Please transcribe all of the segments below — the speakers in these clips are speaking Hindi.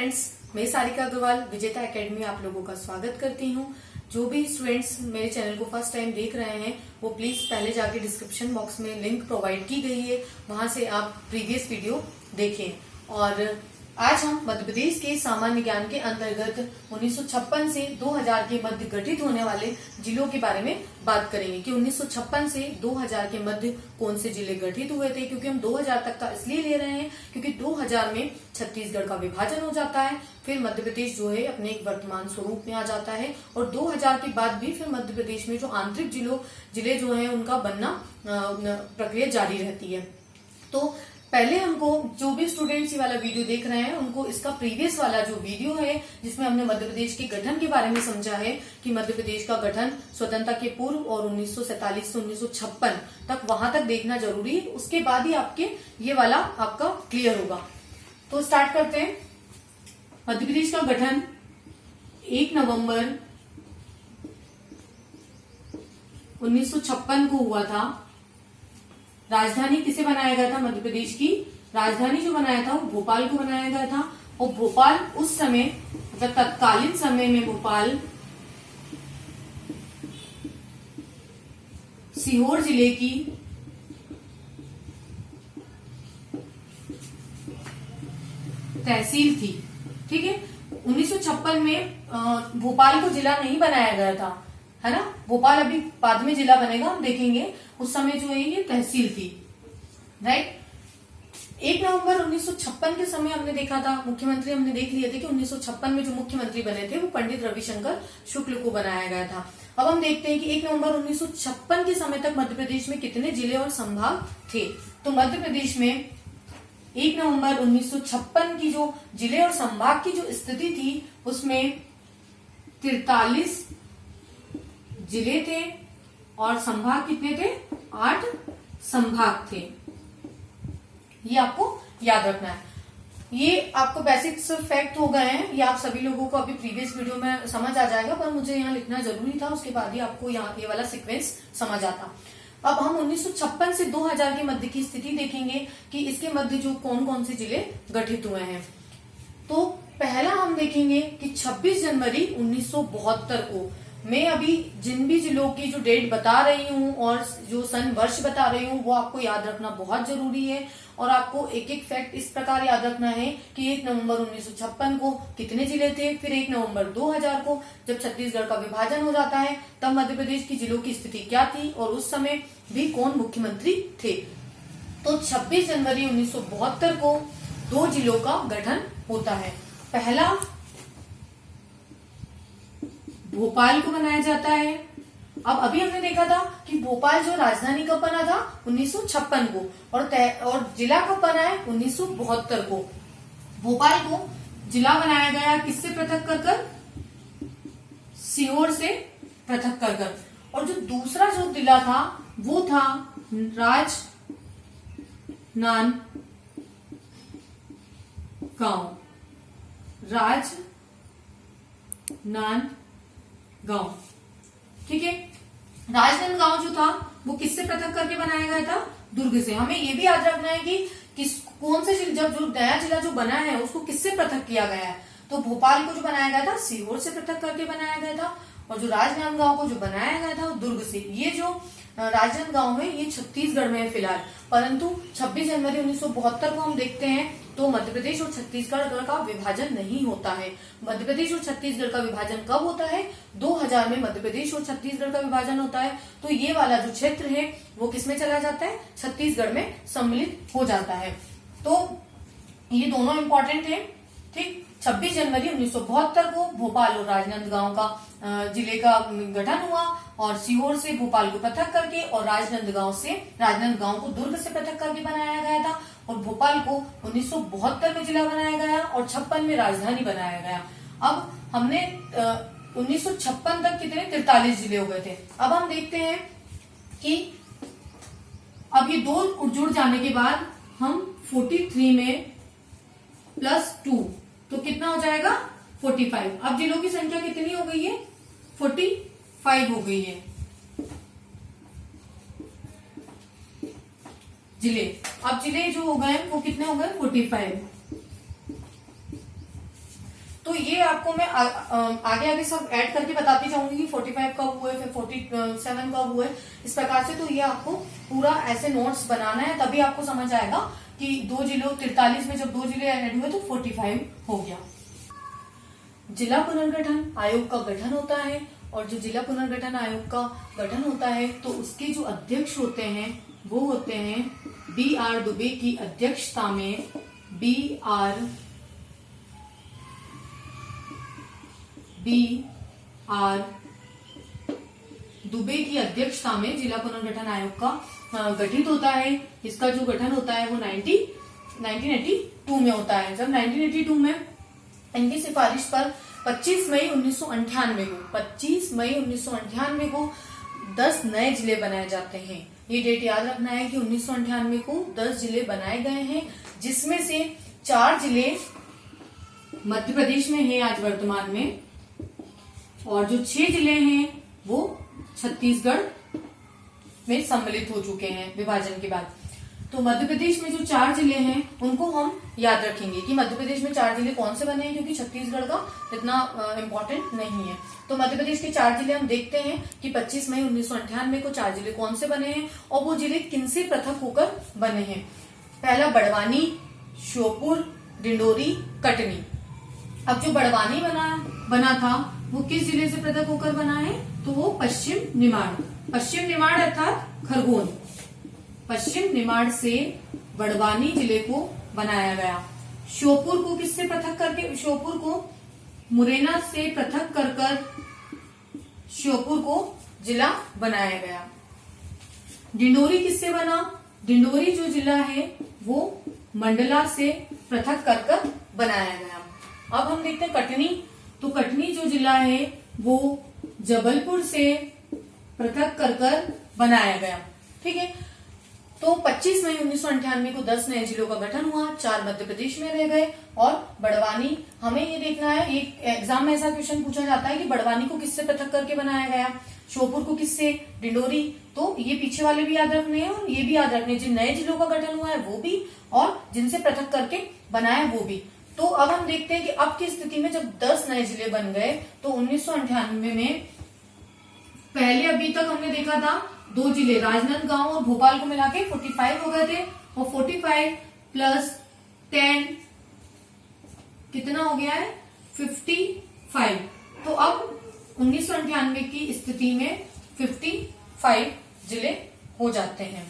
फ्रेंड्स, मैं सारिका अग्रवाल विजेता एकेडमी आप लोगों का स्वागत करती हूँ। जो भी स्टूडेंट्स मेरे चैनल को फर्स्ट टाइम देख रहे हैं वो प्लीज पहले जाके डिस्क्रिप्शन बॉक्स में लिंक प्रोवाइड की गई है, वहां से आप प्रीवियस वीडियो देखें। और आज हम मध्य प्रदेश के सामान्य ज्ञान के अंतर्गत 1956 से 2000 के मध्य गठित होने वाले जिलों के बारे में बात करेंगे कि 1956 से 2000 के मध्य कौन से जिले गठित हुए थे। क्योंकि हम 2000 तक का इसलिए ले रहे हैं क्योंकि 2000 में छत्तीसगढ़ का विभाजन हो जाता है, फिर मध्य प्रदेश जो है अपने एक वर्तमान स्वरूप में आ जाता है और 2000 के बाद भी फिर मध्य प्रदेश में जो आंतरिक जिले जो है उनका बनना प्रक्रिया जारी रहती है। तो पहले हमको जो भी स्टूडेंट्स ये वाला वीडियो देख रहे हैं उनको इसका प्रीवियस वाला जो वीडियो है जिसमें हमने मध्य प्रदेश के गठन के बारे में समझा है कि मध्य प्रदेश का गठन स्वतंत्रता के पूर्व और 1947 से 1956 तक वहां तक देखना जरूरी है, उसके बाद ही आपके ये वाला आपका क्लियर होगा। तो स्टार्ट करते हैं। मध्य प्रदेश का गठन 1 नवंबर 1956 को हुआ था। राजधानी किसे बनाया गया था? मध्य प्रदेश की राजधानी जो बनाया था वो भोपाल को बनाया गया था। और भोपाल उस समय मतलब तत्कालीन समय में भोपाल सीहोर जिले की तहसील थी। ठीक है, 1956 में भोपाल को जिला नहीं बनाया गया था, है ना। भोपाल अभी बाद में जिला बनेगा, हम देखेंगे। उस समय जो है ये तहसील थी, राइट। 1 नवंबर 1956 के समय हमने देखा था, मुख्यमंत्री हमने देख लिए थे कि 1956 में जो मुख्यमंत्री बने थे वो पंडित रविशंकर शुक्ल को बनाया गया था। अब हम देखते हैं कि 1 नवंबर 1956 के समय तक मध्य प्रदेश में कितने जिले और संभाग थे। तो मध्य प्रदेश में 1 नवंबर 1956 की जो जिले और संभाग की जो स्थिति थी उसमें 43 जिले थे और संभाग कितने थे? 8 संभाग थे। ये आपको याद रखना है। ये आपको बेसिक्स फैक्ट हो गए हैं, ये आप सभी लोगों को अभी प्रीवियस वीडियो में समझ आ जाएगा, पर मुझे यहाँ लिखना जरूरी था, उसके बाद ही आपको यहाँ ये वाला सीक्वेंस समझ आता। अब हम 1956 से 2000 के मध्य की स्थिति देखेंगे कि इसके मध्य जो कौन कौन से जिले गठित हुए हैं। तो पहला हम देखेंगे कि 26 जनवरी 1972 को, मैं अभी जिन भी जिलों की जो डेट बता रही हूँ और जो सन वर्ष बता रही हूँ वो आपको याद रखना बहुत जरूरी है। और आपको एक एक फैक्ट इस प्रकार याद रखना है कि 1 नवंबर 1956 को कितने जिले थे, फिर 1 नवंबर 2000 को जब छत्तीसगढ़ का विभाजन हो जाता है तब मध्य प्रदेश की जिलों की स्थिति क्या थी और उस समय भी कौन मुख्यमंत्री थे। तो 26 जनवरी 1972 को 2 जिलों का गठन होता है। पहला भोपाल को बनाया जाता है। अब अभी हमने देखा था कि भोपाल जो राजधानी कब बना था? 1956 को, और जिला कब बना है? 1972 को। भोपाल को जिला बनाया गया किससे पृथक कर कर? सीहोर से पृथक कर कर। और जो दूसरा जो जिला था वो था राजनांदगांव। ठीक है, राजनांदगांव जो था वो किससे पृथक करके बनाया गया था? दुर्ग से। हमें ये भी याद रखना है कि कौन से जब जो नया जिला जो बना है उसको किससे पृथक किया गया है। तो भोपाल को जो बनाया गया था सीहोर से पृथक करके बनाया गया था, और जो राजनांदगांव को जो बनाया गया था वो दुर्ग से। ये जो राजनांदगांव है ये छत्तीसगढ़ में है फिलहाल, परंतु 26 जनवरी 1972 को हम देखते हैं तो मध्य प्रदेश और छत्तीसगढ़ का विभाजन नहीं होता है। मध्य प्रदेश और छत्तीसगढ़ का विभाजन कब होता है? 2000 में मध्य प्रदेश और छत्तीसगढ़ का विभाजन होता है। तो ये वाला जो क्षेत्र है वो किसमें चला जाता है? छत्तीसगढ़ में सम्मिलित हो जाता है। तो ये दोनों इंपॉर्टेंट है। ठीक, 26 जनवरी 1972 को भोपाल और राजनांदगांव का जिले का गठन हुआ और सीहोर से भोपाल को पृथक करके और राजनांदगांव को दुर्ग से पृथक करके बनाया गया था, और भोपाल को 1972 में जिला बनाया गया और 56 में राजधानी बनाया गया। अब हमने 1956 तक कितने? 43 जिले हो गए थे। अब हम देखते हैं कि अब ये 2 जुड़ जाने के बाद हम 43 में +2 तो कितना हो जाएगा? 45। अब जिलों की संख्या कितनी हो गई है? 45 हो गई है। जिले, अब जिले जो हो गए वो कितने हो गए? 45। तो ये आपको मैं आगे आगे सब ऐड करके बताती जाऊंगी कि 45 कब हुए, फिर 47 कब हुए, इस प्रकार से। तो ये आपको पूरा ऐसे नोट्स बनाना है, तभी आपको समझ आएगा कि 2 जिलों 43 में जब 2 जिले ऐड हुए तो 45 हो गया। जिला पुनर्गठन आयोग का गठन होता है, और जो जिला पुनर्गठन आयोग का गठन होता है तो उसके जो अध्यक्ष होते हैं वो होते हैं B.R. दुबे की अध्यक्षता में, B.R. दुबे की अध्यक्षता में जिला पुनर्गठन आयोग का गठित होता है। इसका जो गठन होता है वो 1982 में होता है। जब 1982 में इनकी सिफारिश पर 25 मई 1998 को 10 नए जिले बनाए जाते हैं। ये डेट याद रखना है कि 1998 को 10 जिले बनाए गए हैं, जिसमें से 4 जिले मध्य प्रदेश में हैं आज वर्तमान में, और जो 6 जिले हैं वो छत्तीसगढ़ में सम्मिलित हो चुके हैं विभाजन के बाद। तो मध्य प्रदेश में जो 4 जिले हैं उनको हम याद रखेंगे कि मध्य प्रदेश में 4 जिले कौन से बने हैं, क्योंकि छत्तीसगढ़ का इतना इम्पोर्टेंट नहीं है। तो मध्य प्रदेश के 4 जिले हम देखते हैं कि 25 मई 1998 को 4 जिले कौन से बने हैं और वो जिले किनसे पृथक होकर बने हैं। पहला बड़वानी, श्योपुर, डिंडोरी, कटनी। अब जो बड़वानी बना था वो किस जिले से पृथक होकर बना है, तो वो पश्चिम निमाड़ अर्थात खरगोन, पश्चिम निमाड़ से बड़वानी जिले को बनाया गया। श्योपुर को किससे पृथक करके, श्योपुर को मुरैना से पृथक कर श्योपुर को जिला बनाया गया। डिंडोरी किससे बना, डिंडोरी जो जिला है वो मंडला से पृथक कर बनाया गया। अब हम देखते हैं कटनी। तो कटनी जो जिला है वो जबलपुर से पृथक कर बनाया गया। ठीक है। तो 25 मई 1998 को 10 नए जिलों का गठन हुआ, 4 मध्य प्रदेश में रह गए और बड़वानी, हमें ये देखना है, एक एग्जाम में ऐसा क्वेश्चन पूछा जाता है कि बड़वानी को किससे पृथक करके बनाया गया, श्योपुर को किससे, डिंडोरी। तो ये पीछे वाले भी याद रखने हैं और ये भी याद रखने हैं, जिन नए जिलों का गठन हुआ है वो भी और जिनसे पृथक करके बनाया वो भी। तो अब हम देखते हैं कि अब की स्थिति में जब 10 नए जिले बन गए तो 1998 में पहले अभी तक हमने देखा था 2 जिले राजनांदगांव और भोपाल को मिला के 45 हो गए थे, और 45 प्लस 10 कितना हो गया है 55। तो अब 1998 की स्थिति में 55 जिले हो जाते हैं।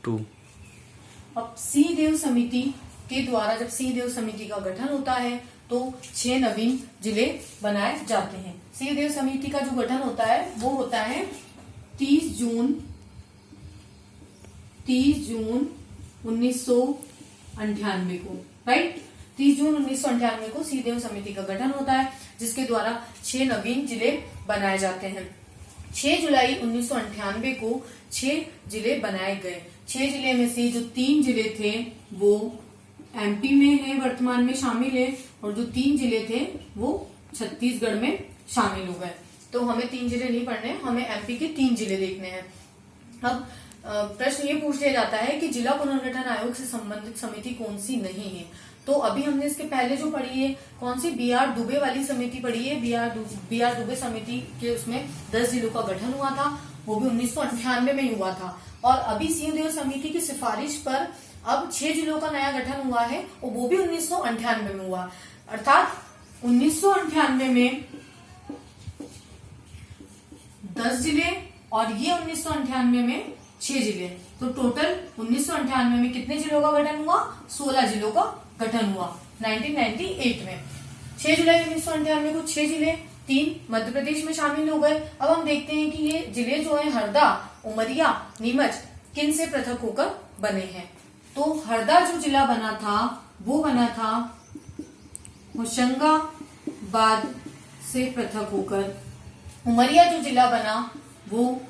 2 अब सिंह देव समिति के द्वारा जब सिंह देव समिति का गठन होता है तो 6 नवीन जिले बनाए जाते हैं। सिंह देव समिति का जो गठन होता है वो होता है 30 जून 1998 को, राइट। 30 जून 1998 को सिंह देव समिति का गठन होता है, जिसके द्वारा 6 नवीन जिले बनाए जाते हैं। 6 जुलाई 1998 को 6 जिले बनाए गए। 6 जिले में से जो 3 जिले थे वो एमपी में है, वर्तमान में शामिल है, और जो 3 जिले थे वो छत्तीसगढ़ में शामिल हो गए। तो हमें 3 जिले नहीं पढ़ने, हमें एमपी के 3 जिले देखने हैं। अब प्रश्न ये पूछ लिया जाता है कि जिला पुनर्गठन आयोग से संबंधित समिति कौन सी नहीं है। तो अभी हमने इसके पहले जो पढ़ी है कौन सी, B.R. दुबे वाली समिति पढ़ी है। B.R. दुबे समिति के उसमें 10 जिलों का गठन हुआ था, वो भी 1998 में ही हुआ था। और अभी सिंह देव समिति की सिफारिश पर अब 6 जिलों का नया गठन हुआ है और वो भी 1998 में हुआ। अर्थात 1998 में 10 जिले और ये 1998 में 6 जिले, तो टोटल 1998 में कितने जिलों का गठन हुआ, 16 जिलों का गठन हुआ 1998 में। 6 जुलाई 1998 को 6 जिले, 3 मध्य प्रदेश में शामिल हो गए। अब हम देखते हैं कि ये जिले जो है हरदा, उमरिया, नीमच किन से पृथक होकर बने हैं। तो हरदा जो जिला बना था वो बना था होशंगाबाद से पृथक होकर। उमरिया जो जिला बना वो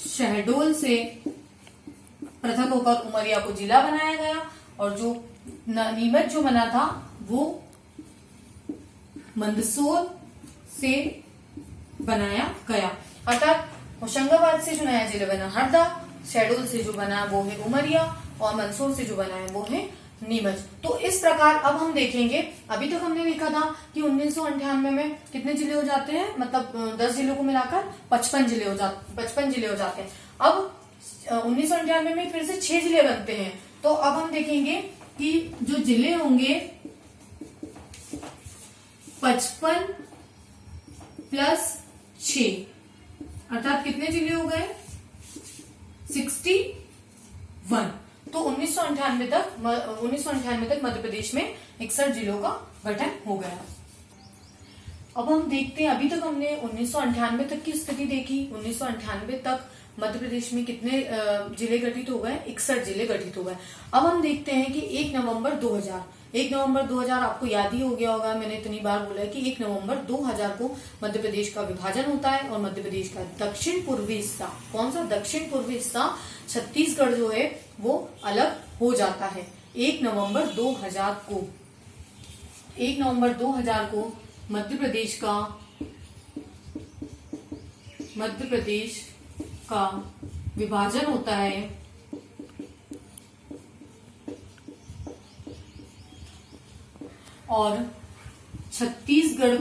शहडोल से पृथक होकर उमरिया को जिला बनाया गया, और जो नीमच जो बना था वो मंदसौर से बनाया गया। अर्थात होशंगाबाद से जो नया जिला बना हरदा, शहडोल से जो बना वो है उमरिया, और मंदसौर से जो बना है वो है नीमच। तो इस प्रकार अब हम देखेंगे, अभी तक हमने देखा था कि 1998 में कितने जिले हो जाते हैं, मतलब 10 जिलों को मिलाकर 55 जिले हो जाते हैं। अब 1998 में फिर से 6 जिले बनते हैं। तो अब हम देखेंगे कि जो जिले होंगे 55 प्लस 6 अर्थात कितने जिले हो गए, 61। तो 1998 तक मध्य प्रदेश में 61 जिलों का गठन हो गया। अब हम देखते हैं, अभी तक हमने 1998 तक की स्थिति देखी। 1998 तक मध्य प्रदेश में कितने जिले गठित हो गए, 61 जिले गठित हो गए। अब हम देखते हैं कि 1 नवंबर 2000 आपको याद ही हो गया होगा, मैंने इतनी बार बोला है कि 1 नवंबर 2000 को मध्य प्रदेश का विभाजन होता है और मध्य प्रदेश का दक्षिण पूर्वी हिस्सा, कौन सा दक्षिण पूर्वी हिस्सा, छत्तीसगढ़ जो है वो अलग हो जाता है। 1 नवंबर 2000 को मध्य प्रदेश का विभाजन होता है और छत्तीसगढ़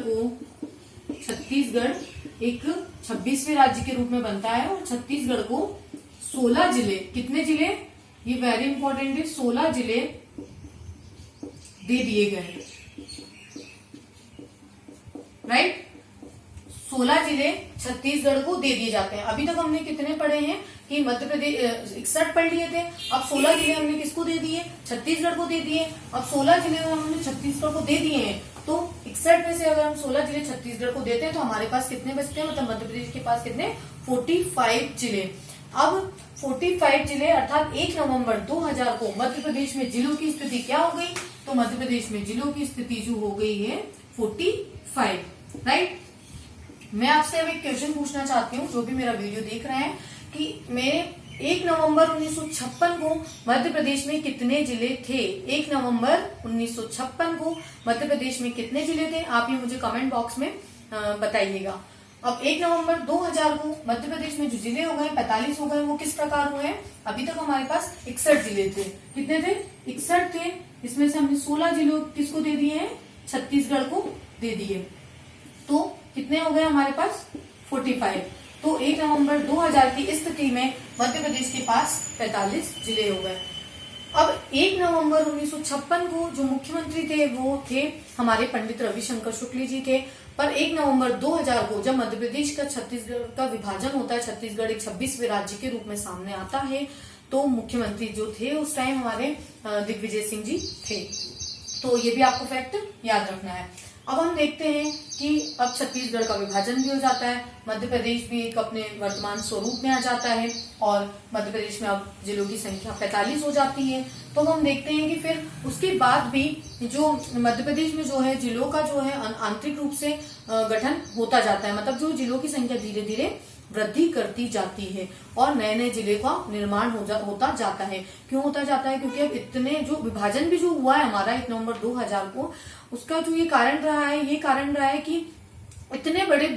एक 26वें राज्य के रूप में बनता है और छत्तीसगढ़ को 16 जिले, कितने जिले, ये वेरी इंपॉर्टेंट है, 16 जिले दे दिए गए, राइट। 16 जिले छत्तीसगढ़ को दे दिए जाते हैं। अभी तक हमने कितने पढ़े हैं कि मध्य प्रदेश 61 पढ़ लिए थे, अब 16 जिले हमने किसको दे दिए, छत्तीसगढ़ को दे दिए। अब 16 जिले हमने छत्तीसगढ़ को दे दिए हैं, तो 61 में से अगर हम 16 जिले छत्तीसगढ़ को देते हैं तो हमारे पास कितने बचते हैं, मतलब मध्य प्रदेश के पास कितने, 45 जिले। अब 45 जिले अर्थात 1 नवंबर 2000 को मध्य प्रदेश में जिलों की स्थिति क्या हो गई, तो मध्य प्रदेश में जिलों की स्थिति जो हो गई है 45, राइट। मैं आपसे अब एक क्वेश्चन पूछना चाहती हूँ, जो भी मेरा वीडियो देख रहे हैं, कि मैं 1 नवंबर 1956 को मध्य प्रदेश में कितने जिले थे। 1 नवंबर 1956 को मध्य प्रदेश में कितने जिले थे, आप ये मुझे कमेंट बॉक्स में बताइएगा। अब 1 नवंबर 2000 को मध्य प्रदेश में जो जिले हो गए 45 हो गए, वो किस प्रकार हुए हैं, अभी तक हमारे पास 61 जिले थे, कितने थे, 61 थे। इसमें से हमने 16 जिलों किसको दे दिए हैं, छत्तीसगढ़ को दे दिए, तो कितने हो गए हमारे पास, 45। तो 1 नवंबर 2000 की स्थिति में मध्य प्रदेश के पास 45 जिले हो गए। अब 1 नवंबर 1956 को जो मुख्यमंत्री थे वो थे हमारे पंडित रविशंकर शुक्ल जी थे, पर 1 नवंबर 2000 को जब मध्य प्रदेश का छत्तीसगढ़ का विभाजन होता है, छत्तीसगढ़ एक 26वें राज्य के रूप में सामने आता है, तो मुख्यमंत्री जो थे उस टाइम हमारे दिग्विजय सिंह जी थे। तो ये भी आपको फैक्ट याद रखना है। अब हम देखते हैं कि अब छत्तीसगढ़ का विभाजन भी हो जाता है, मध्य प्रदेश भी एक अपने वर्तमान स्वरूप में आ जाता है और मध्य प्रदेश में अब जिलों की संख्या 45 हो जाती है। तो हम देखते हैं कि फिर उसके बाद भी जो मध्य प्रदेश में जो है जिलों का जो है आंतरिक रूप से गठन होता जाता है, मतलब जो जिलों की संख्या धीरे धीरे वृद्धि करती जाती है और नए नए जिले का निर्माण होता जाता है। क्यों होता जाता है, क्योंकि अब इतने जो विभाजन भी जो हुआ है हमारा 1 नवंबर 2000 को, उसका जो ये कारण रहा है कि इतने बड़े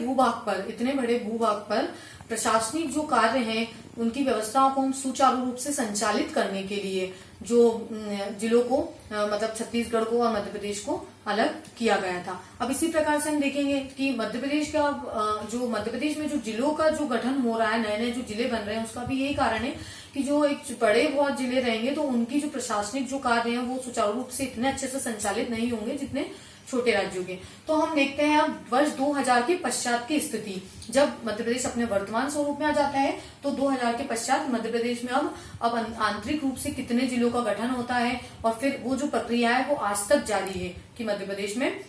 भूभाग पर प्रशासनिक जो कार्य हैं उनकी व्यवस्थाओं को हम सुचारू रूप से संचालित करने के लिए जो जिलों को मतलब छत्तीसगढ़ को और मध्य प्रदेश को अलग किया गया था। अब इसी प्रकार से हम देखेंगे कि मध्य प्रदेश में जो जिलों का जो गठन हो रहा है, नए नए जो जिले बन रहे हैं, उसका भी यही कारण है कि जो एक बड़े बहुत जिले रहेंगे तो उनकी जो प्रशासनिक जो कार्य हैं वो सुचारू रूप से इतने अच्छे से संचालित नहीं होंगे जितने छोटे राज्यों के। तो हम देखते हैं अब वर्ष 2000 के पश्चात की स्थिति, जब मध्य प्रदेश अपने वर्तमान स्वरूप में आ जाता है तो 2000 के पश्चात मध्य प्रदेश में अब आंतरिक रूप से कितने जिलों का गठन होता है और फिर वो जो प्रक्रिया है वो आज तक जारी है कि मध्य प्रदेश में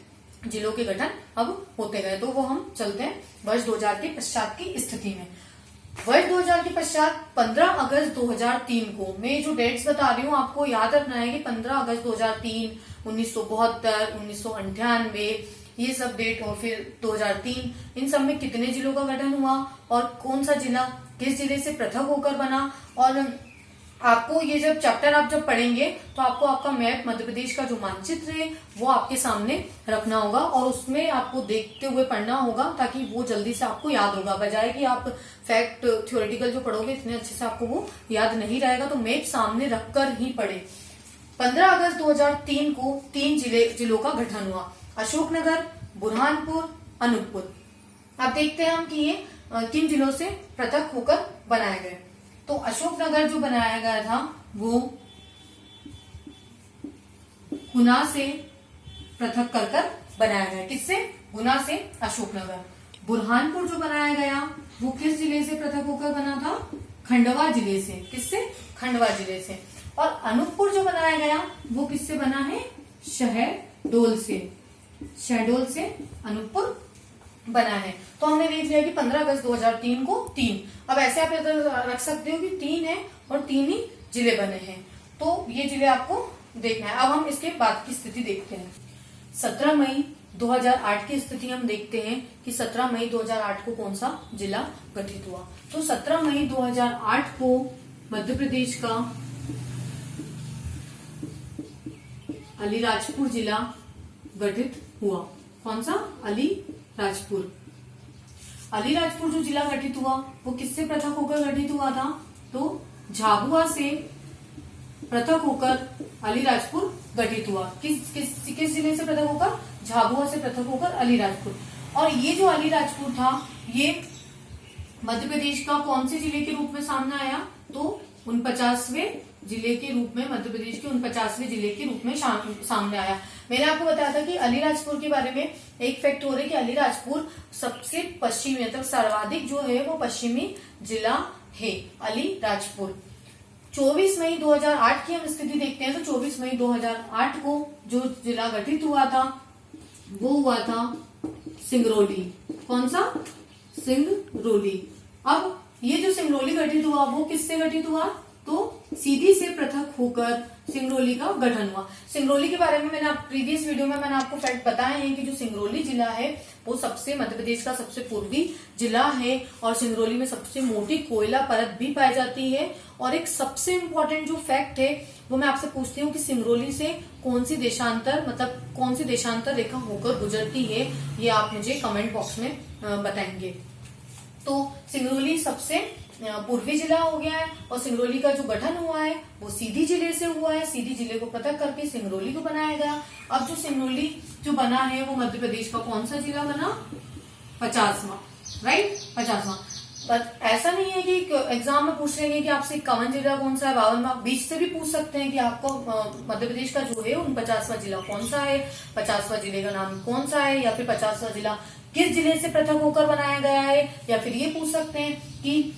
जिलों के गठन अब होते गए। तो वो हम चलते हैं वर्ष 2000 के पश्चात की स्थिति में। वर्ष 2000 के पश्चात 15 अगस्त 2003 को, मैं जो डेट्स बता रही हूँ आपको याद रखना है कि 15 अगस्त 2003, 1972, 1998 ये सब डेट और फिर 2003, इन सब में कितने जिलों का गठन हुआ और कौन सा जिला किस जिले से पृथक होकर बना। और आपको ये जब चैप्टर आप जब पढ़ेंगे तो आपको आपका मैप, मध्य प्रदेश का जो मानचित्र है वो आपके सामने रखना होगा और उसमें आपको देखते हुए पढ़ना होगा ताकि वो जल्दी से आपको याद होगा, बजाय कि आप फैक्ट थ्योरेटिकल जो पढ़ोगे इतने अच्छे से आपको वो याद नहीं रहेगा। तो मैप सामने रखकर ही पढ़े। 15 अगस्त 2003 को 3 जिलों का गठन हुआ, अशोकनगर, बुरहानपुर, अनूपपुर। अब देखते हैं हम कि ये किन जिलों से पृथक होकर बनाए गए। तो अशोकनगर जो बनाया गया था वो गुना से पृथक कर बनाया गया। किससे? गुना से अशोकनगर। बुरहानपुर जो बनाया गया वो किस जिले से पृथक होकर बना था? खंडवा जिले से। किससे? खंडवा जिले से। और अनूपपुर जो बनाया गया वो किससे बना है? शहडोल से। शहडोल से अनूपपुर बना है। तो हमने देख लिया कि 15 अगस्त 2003 को 3। अब ऐसे आप रख सकते हो कि 3 है और 3 ही जिले बने हैं। तो ये जिले आपको देखना है। अब हम इसके बाद की स्थिति देखते हैं। 17 मई 2008 की स्थिति हम देखते हैं कि 17 मई 2008 को कौन सा जिला गठित हुआ। तो 17 मई 2008 को मध्य प्रदेश का अलीराजपुर जिला गठित हुआ। कौन सा? अलीराजपुर। अलीराजपुर जो जिला गठित हुआ वो किससे पृथक होकर गठित हुआ था? तो झाबुआ से पृथक होकर अलीराजपुर गठित हुआ। किस जिले से पृथक होकर? झाबुआ से पृथक होकर अलीराजपुर। और ये जो अलीराजपुर था ये मध्य प्रदेश का कौन से जिले के रूप में सामने आया? तो 49वें जिले के रूप में, मध्य प्रदेश के 49वें जिले के रूप में सामने आया। मैंने आपको बताया था कि अलीराजपुर के बारे में एक फैक्ट हो रहा है कि अलीराजपुर सबसे पश्चिमी, मतलब सर्वाधिक जो है वो पश्चिमी जिला है अलीराजपुर। 24 मई 2008 की हम स्थिति देखते हैं। तो 24 मई 2008 को जो जिला गठित हुआ था वो हुआ था सिंगरौली। कौन सा? सिंगरौली। अब ये जो सिंगरौली गठित हुआ वो किससे गठित हुआ? तो सीधी से पृथक होकर सिंगरौली का गठन हुआ। सिंगरौली के बारे में मैंने प्रीवियस वीडियो में मैंने आपको फैक्ट बताए हैं कि जो सिंगरौली जिला है वो सबसे मध्य प्रदेश का सबसे पूर्वी जिला है और सिंगरौली में सबसे मोटी कोयला परत भी पाई जाती है। और एक सबसे इम्पोर्टेंट जो फैक्ट है वो मैं आपसे पूछती हूँ कि सिंगरौली से कौन सी देशांतर रेखा होकर गुजरती है, ये आप मुझे कमेंट बॉक्स में बताएंगे। तो सिंगरौली सबसे पूर्वी जिला हो गया है और सिंगरौली का जो गठन हुआ है वो सीधी जिले से हुआ है। सीधी जिले को पृथक करके सिंगरौली को बनाया गया। अब जो सिंगरौली जो बना है वो मध्य प्रदेश का कौन सा जिला बना? 50वां, राइट, 50वां। पर ऐसा नहीं है कि एग्जाम में पूछ लेंगे कि आपसे 51 जिला कौन सा है, 52वां, बीच से भी पूछ सकते हैं कि आपको मध्य प्रदेश का जो है 49वां जिला कौन सा है, 50वां जिले का नाम कौन सा है, या फिर 50वां जिला किस जिले से पृथक होकर बनाया गया है, या फिर ये पूछ सकते हैं कि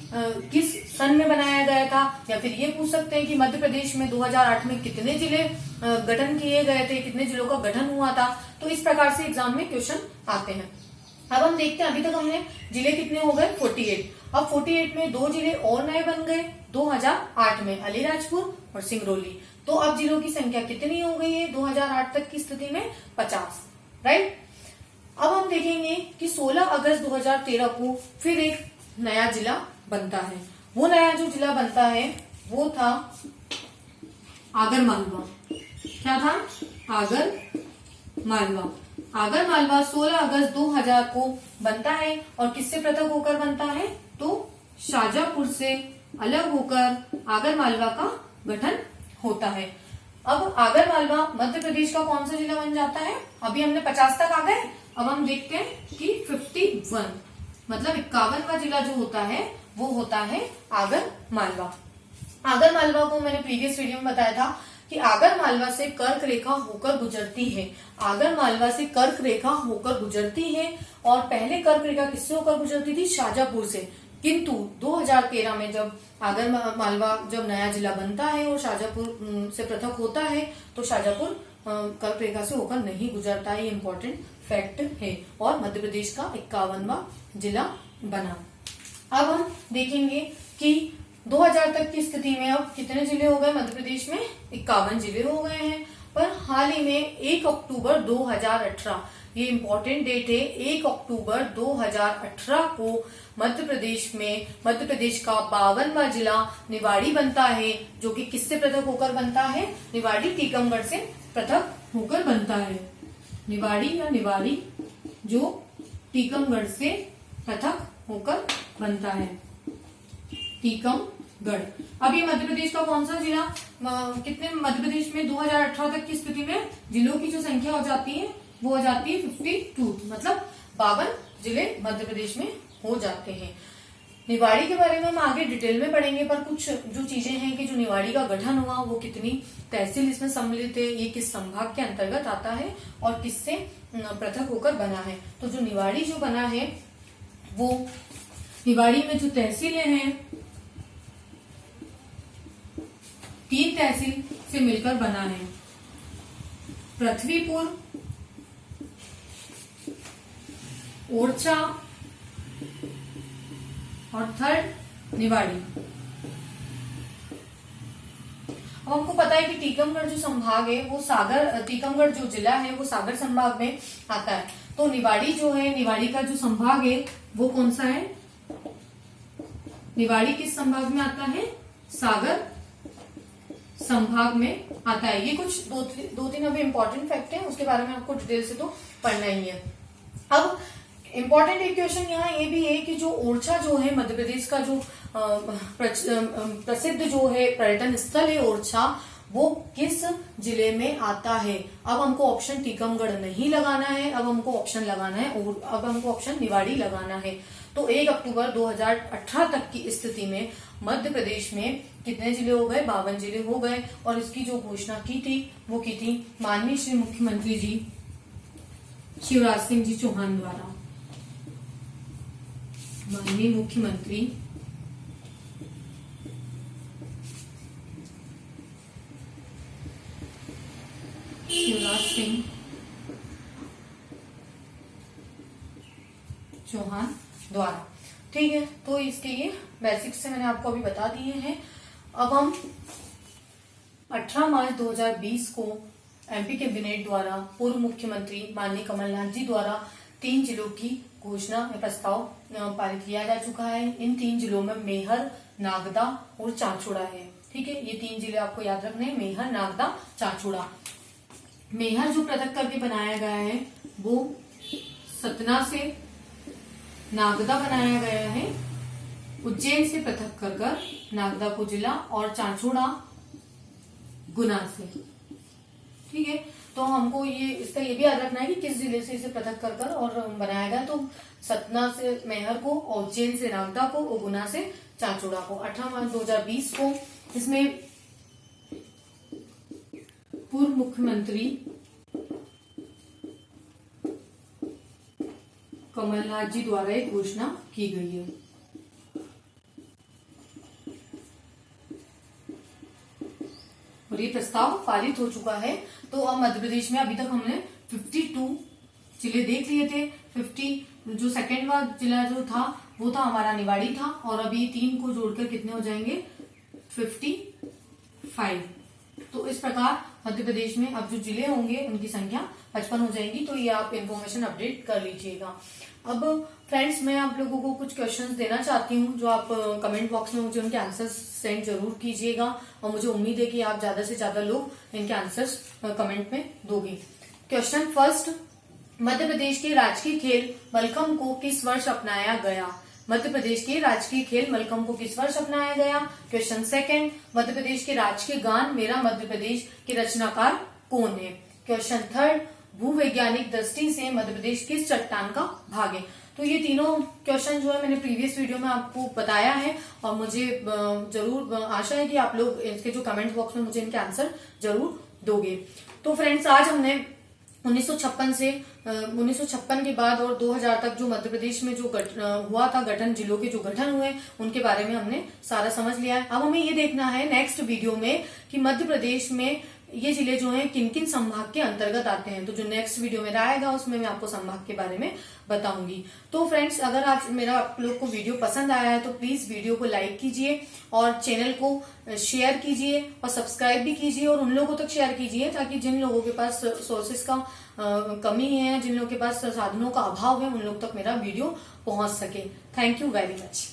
किस सन में बनाया गया था, या फिर ये पूछ सकते हैं कि मध्य प्रदेश में 2008 में कितने जिले गठन किए गए थे, कितने जिलों का गठन हुआ था। तो इस प्रकार से एग्जाम में क्वेश्चन आते हैं। अब हम देखते हैं, अभी तक हमने जिले कितने हो गए? 48। अब 48 में 2 जिले और नए बन गए 2008 में, अलीराजपुर और सिंगरौली। तो अब जिलों की संख्या कितनी हो गई है 2008 तक की स्थिति में? 50, राइट। अब हम देखेंगे कि 16 अगस्त 2013 को फिर एक नया जिला बनता है। वो नया जो जिला बनता है वो था आगरमालवा। क्या था? आगरमालवा। आगरमालवा 16 अगस्त 2000 को बनता है और किससे पृथक होकर बनता है? तो शाजापुर से अलग होकर आगरमालवा का गठन होता है। अब आगरमालवा मध्य प्रदेश का कौन सा जिला बन जाता है? अभी हमने 50 तक आ गए। अब हम देखते हैं कि 51 मतलब 51वां जिला जो होता है वो होता है आगरमालवा। आगरमालवा को मैंने प्रीवियस वीडियो में बताया था कि आगरमालवा से कर्क रेखा होकर गुजरती है। आगरमालवा से कर्क रेखा होकर गुजरती है और पहले कर्क रेखा किससे होकर गुजरती थी? शाजापुर से। किंतु 2013 में जब आगरमालवा जब नया जिला बनता है और शाजापुर से पृथक होता है तो शाजापुर कर्क रेखा से होकर नहीं गुजरता है। ये इम्पोर्टेंट फैक्ट है और मध्य प्रदेश का 51वां जिला बना। अब हम देखेंगे कि 2000 तक की स्थिति में अब कितने जिले हो गए मध्य प्रदेश में? 51 जिले हो गए हैं। पर हाल ही में 1 अक्टूबर 2018, ये इम्पोर्टेंट डेट है, 1 अक्टूबर 2018 को मध्य प्रदेश का 52वां जिला निवाड़ी बनता है, जो कि किससे पृथक होकर बनता है? निवाड़ी टीकमगढ़ से पृथक होकर बनता है। निवाड़ी जो टीकमगढ़ से पृथक होकर बनता है। टीकमगढ़ गढ़। अब ये मध्य प्रदेश का कौन सा जिला, कितने मध्य प्रदेश में 2018 तक की स्थिति में जिलों की जो संख्या हो जाती है वो हो जाती है 52, मतलब 52 जिले मध्य प्रदेश में हो जाते हैं। निवाड़ी के बारे में हम आगे डिटेल में पढ़ेंगे, पर कुछ जो चीजें हैं कि जो निवाड़ी का गठन हुआ वो कितनी तहसील इसमें सम्मिलित है, ये किस संभाग के अंतर्गत आता है और किससे पृथक होकर बना है। तो जो निवाड़ी जो बना है वो निवाड़ी में जो तहसीलें हैं 3 तहसील से मिलकर बना है, पृथ्वीपुर, ओरछा और थर्ड निवाड़ी। अब हमको पता है कि टीकमगढ़ जो संभाग है वो सागर, टीकमगढ़ जो जिला है वो सागर संभाग में आता है। तो निवाड़ी जो है, निवाड़ी का जो संभाग है वो कौन सा है, निवाड़ी किस संभाग में आता है, सागर संभाग में आता है। ये कुछ दो तीन अभी इंपॉर्टेंट फैक्ट है, उसके बारे में आपको डिटेल से तो पढ़ना ही है। अब इम्पोर्टेंट एक क्वेश्चन यहाँ ये भी है कि जो ओरछा जो है मध्य प्रदेश का जो प्रसिद्ध जो है पर्यटन स्थल है ओरछा, वो किस जिले में आता है। अब हमको ऑप्शन टीकमगढ़ नहीं लगाना है, अब हमको ऑप्शन लगाना है, और अब हमको ऑप्शन निवाड़ी लगाना है। तो 1 अक्टूबर 2018 तक की स्थिति में मध्य प्रदेश में कितने जिले हो गए, 52 जिले हो गए। और इसकी जो घोषणा की थी वो की थी माननीय श्री मुख्यमंत्री जी शिवराज सिंह जी चौहान द्वारा। माननीय मुख्यमंत्री शिवराज सिंह चौहान द्वारा। ठीक है, तो इसके ये बेसिक्स से मैंने आपको अभी बता दिए हैं। अब हम 18 मार्च 2020 को एमपी कैबिनेट द्वारा पूर्व मुख्यमंत्री माननीय कमलनाथ जी द्वारा 3 जिलों की घोषणा प्रस्ताव पारित किया जा चुका है। इन 3 जिलों में मेहर, नागदा और चांचुड़ा है। ठीक है, ये 3 जिले आपको याद रखने हैं, मेहर, नागदा, चांचुड़ा। मेहर जो पृथक करके बनाया गया है वो सतना से, नागदा बनाया गया है उज्जैन से पृथक कर नागदा को जिला, और चांचुड़ा गुना से। ठीक है, तो हमको ये इसका ये भी याद रखना है कि किस जिले से इसे पृथक कर और बनाया गया। तो सतना से मेहर को, उज्जैन से नागदा को और गुना से चांचुड़ा को। 18 मार्च 2020 को इसमें पूर्व मुख्यमंत्री कमलनाथ जी द्वारा एक घोषणा की गई है। और ये प्रस्ताव पारित हो चुका है। तो अब मध्य प्रदेश में अभी तक हमने 52 जिले देख लिए थे। 50 जो सेकेंड वाला जिला जो था वो था हमारा निवाड़ी था, और अभी 3 को जोड़कर कितने हो जाएंगे, 55। तो इस प्रकार मध्य प्रदेश में अब जो जिले होंगे उनकी संख्या 55 हो जाएगी। तो ये आप इन्फॉर्मेशन अपडेट कर लीजिएगा। अब फ्रेंड्स, मैं आप लोगों को कुछ क्वेश्चंस देना चाहती हूँ, जो आप कमेंट बॉक्स में मुझे उनके आंसर्स सेंड जरूर कीजिएगा, और मुझे उम्मीद है कि आप ज्यादा से ज्यादा लोग इनके आंसर्स कमेंट में दोगे। क्वेश्चन फर्स्ट, मध्य प्रदेश के राजकीय खेल मलखम्ब को किस वर्ष अपनाया गया। मध्य प्रदेश के राजकीय खेल मलखम्ब को किस वर्ष अपनाया गया। क्वेश्चन सेकंड, मध्य प्रदेश के राजकीय गान मेरा मध्य प्रदेश के रचनाकार कौन है। क्वेश्चन थर्ड, भूवैज्ञानिक दृष्टि से मध्य प्रदेश किस चट्टान का भाग है। तो ये तीनों क्वेश्चन जो है मैंने प्रीवियस वीडियो में आपको बताया है, और मुझे जरूर आशा है कि आप लोग इसके जो कमेंट बॉक्स में मुझे इनके आंसर जरूर दोगे। तो फ्रेंड्स, आज हमने 1956 के बाद और 2000 तक जो मध्य प्रदेश में जो हुआ था गठन, जिलों के जो गठन हुए उनके बारे में हमने सारा समझ लिया है। अब हमें ये देखना है नेक्स्ट वीडियो में कि मध्य प्रदेश में ये जिले जो हैं किन किन संभाग के अंतर्गत आते हैं। तो जो नेक्स्ट वीडियो में आएगा उसमें मैं आपको संभाग के बारे में बताऊंगी। तो फ्रेंड्स, अगर आज मेरा आप लोग को वीडियो पसंद आया है तो प्लीज वीडियो को लाइक कीजिए और चैनल को शेयर कीजिए और सब्सक्राइब भी कीजिए, और उन लोगों तक शेयर कीजिए ताकि जिन लोगों के पास सोर्सेस का कमी है, जिन लोगों के पास साधनों का अभाव है, उन लोग तक मेरा वीडियो पहुंच सके। Thank you very much.